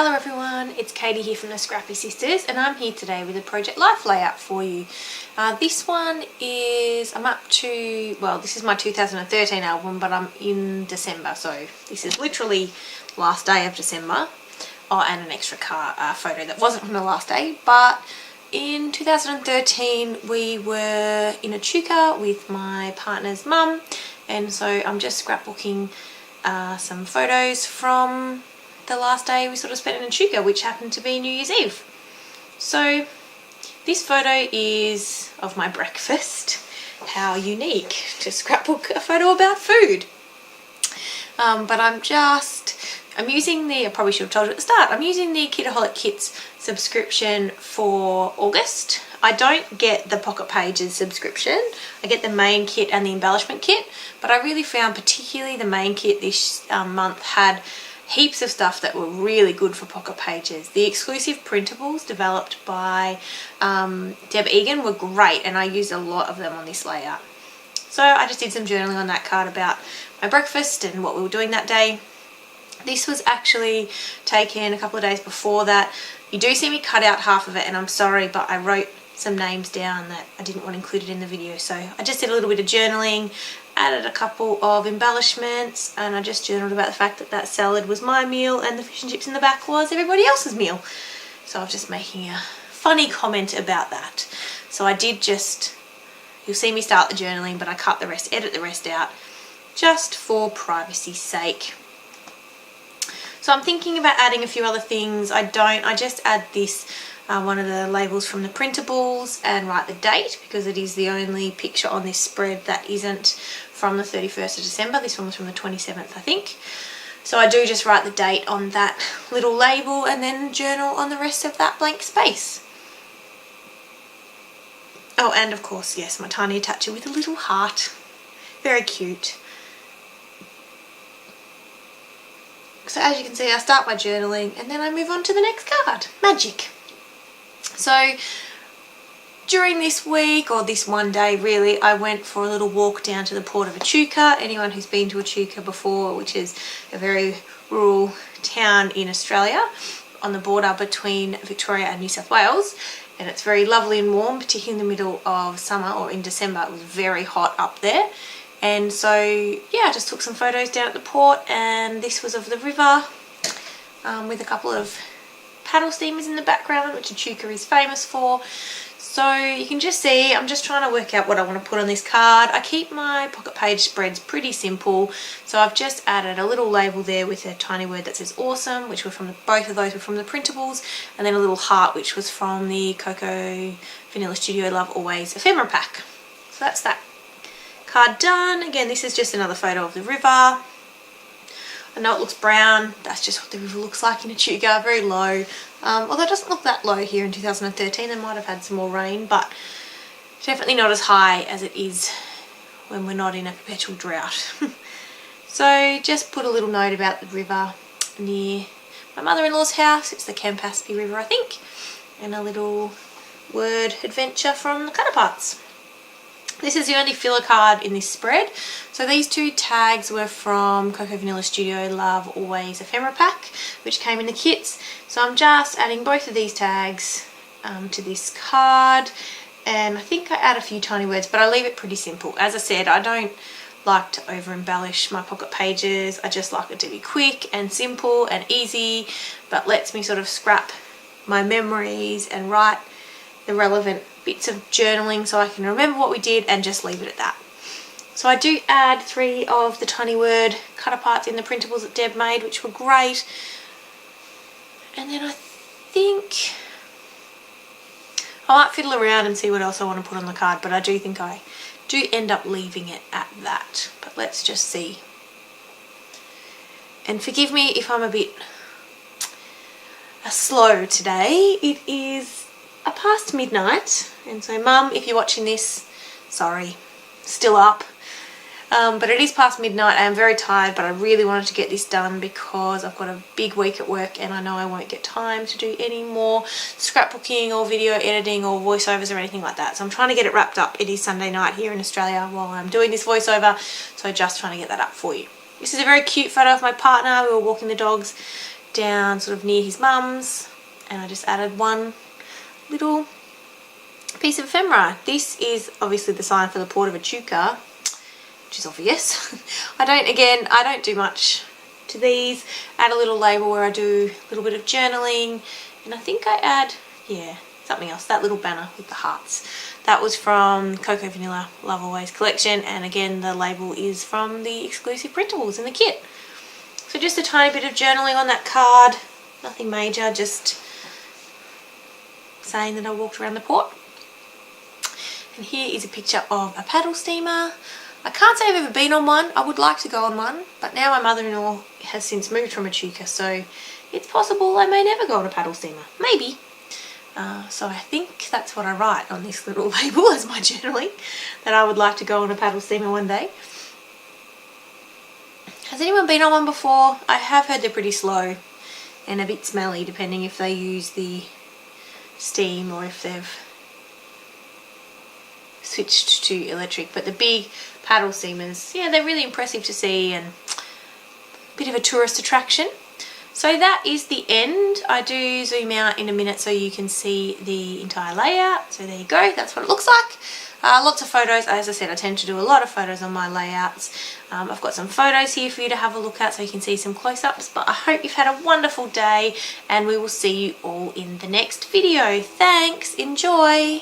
Hello everyone, it's Katie here from the Scrappy Sisters and I'm here today with a Project Life layout for you. This one is, I'm up to, well this is my 2013 album but I'm in December, so this is literally last day of December. Oh, and an extra photo that wasn't from the last day, but in 2013 we were in Echuca with my partner's mum, and so I'm just scrapbooking some photos from the last day we sort of spent in Echuca, which happened to be New Year's Eve. So this photo is of my breakfast. How unique to scrapbook a photo about food. But I'm using the, I probably should have told you at the start, I'm using the Kitaholic Kits subscription for August. I don't get the Pocket Pages subscription. I get the main kit and the embellishment kit, but I really found particularly the main kit this month had heaps of stuff that were really good for Pocket Pages. The exclusive printables developed by Deb Egan were great, and I used a lot of them on this layout. So I just did some journaling on that card about my breakfast and what we were doing that day. This was actually taken a couple of days before that. You do see me cut out half of it, and I'm sorry, but I wrote some names down that I didn't want included in the video. So I just did a little bit of journaling, added a couple of embellishments, and I just journaled about the fact that that salad was my meal and the fish and chips in the back was everybody else's meal. So I was just making a funny comment about that. So I did just, you'll see me start the journaling, but I cut the rest, edit the rest out just for privacy's sake. So I'm thinking about adding a few other things. I just add this, one of the labels from the printables, and write the date because it is the only picture on this spread that isn't from the 31st of December. This one was from the 27th, I think. So I do just write the date on that little label and then journal on the rest of that blank space. Oh, and of course, yes, my tiny attacher with a little heart. Very cute. So as you can see, I start my journaling and then I move on to the next card. Magic. So during this week, or this one day really, I went for a little walk down to the port of Echuca. Anyone who's been to Echuca before, which is a very rural town in Australia on the border between Victoria and New South Wales, and it's very lovely and warm, particularly in the middle of summer or in December. It was very hot up there. And so, yeah, I just took some photos down at the port, and this was of the river with a couple of paddle steamers in the background, which Echuca is famous for. So you can just see, I'm just trying to work out what I want to put on this card. I keep my Pocket Page spreads pretty simple, so I've just added a little label there with a tiny word that says awesome, which were from both of those were from the printables, and then a little heart, which was from the Cocoa Vanilla Studio Love Always ephemera pack. So that's that card done. Again, this is just another photo of the river. I know it looks brown, that's just what the river looks like in Echuca, very low. Although it doesn't look that low here in 2013, they might have had some more rain, but definitely not as high as it is when we're not in a perpetual drought. So just put a little note about the river near my mother-in-law's house. It's the Campaspe River, I think, and a little word adventure from the Cutter Parts. This is the only filler card in this spread. So these two tags were from Cocoa Vanilla Studio Love Always ephemera pack, which came in the kits. So I'm just adding both of these tags to this card, and I think I add a few tiny words, but I leave it pretty simple. As I said, I don't like to over embellish my Pocket Pages. I just like it to be quick and simple and easy, but lets me sort of scrap my memories and write the relevant bits of journaling so I can remember what we did and just leave it at that. So I do add 3 of the tiny word cutter parts in the printables that Deb made, which were great. And then I think I might fiddle around and see what else I want to put on the card, but I do think I do end up leaving it at that. But let's just see. And forgive me if I'm a bit slow today. It is past midnight, and so Mum, if you're watching this, sorry, still up, but it is past midnight. I am very tired, but I really wanted to get this done because I've got a big week at work and I know I won't get time to do any more scrapbooking or video editing or voiceovers or anything like that. So I'm trying to get it wrapped up. It is Sunday night here in Australia while I'm doing this voiceover, so just trying to get that up for you. This is a very cute photo of my partner. We were walking the dogs down sort of near his mum's, and I just added one little piece of ephemera. This is obviously the sign for the port of Echuca, which is obvious. I don't do much to these. Add a little label where I do a little bit of journaling, and I think I add, yeah, something else, that little banner with the hearts. That was from Cocoa Vanilla Love Always collection, and again the label is from the exclusive printables in the kit. So just a tiny bit of journaling on that card, nothing major, just saying that I walked around the port. And here is a picture of a paddle steamer. I can't say I've ever been on one. I would like to go on one, but now my mother-in-law has since moved from Echuca, so it's possible I may never go on a paddle steamer. Maybe. So I think that's what I write on this little label as my journaling, that I would like to go on a paddle steamer one day. Has anyone been on one before? I have heard they're pretty slow and a bit smelly, depending if they use the steam or if they've switched to electric. But the big paddle steamers, yeah, they're really impressive to see and a bit of a tourist attraction. So that is the end. I do zoom out in a minute so you can see the entire layout. So there you go, that's what it looks like. Lots of photos. As I said, I tend to do a lot of photos on my layouts. I've got some photos here for you to have a look at so you can see some close-ups. But I hope you've had a wonderful day, and we will see you all in the next video. Thanks, enjoy.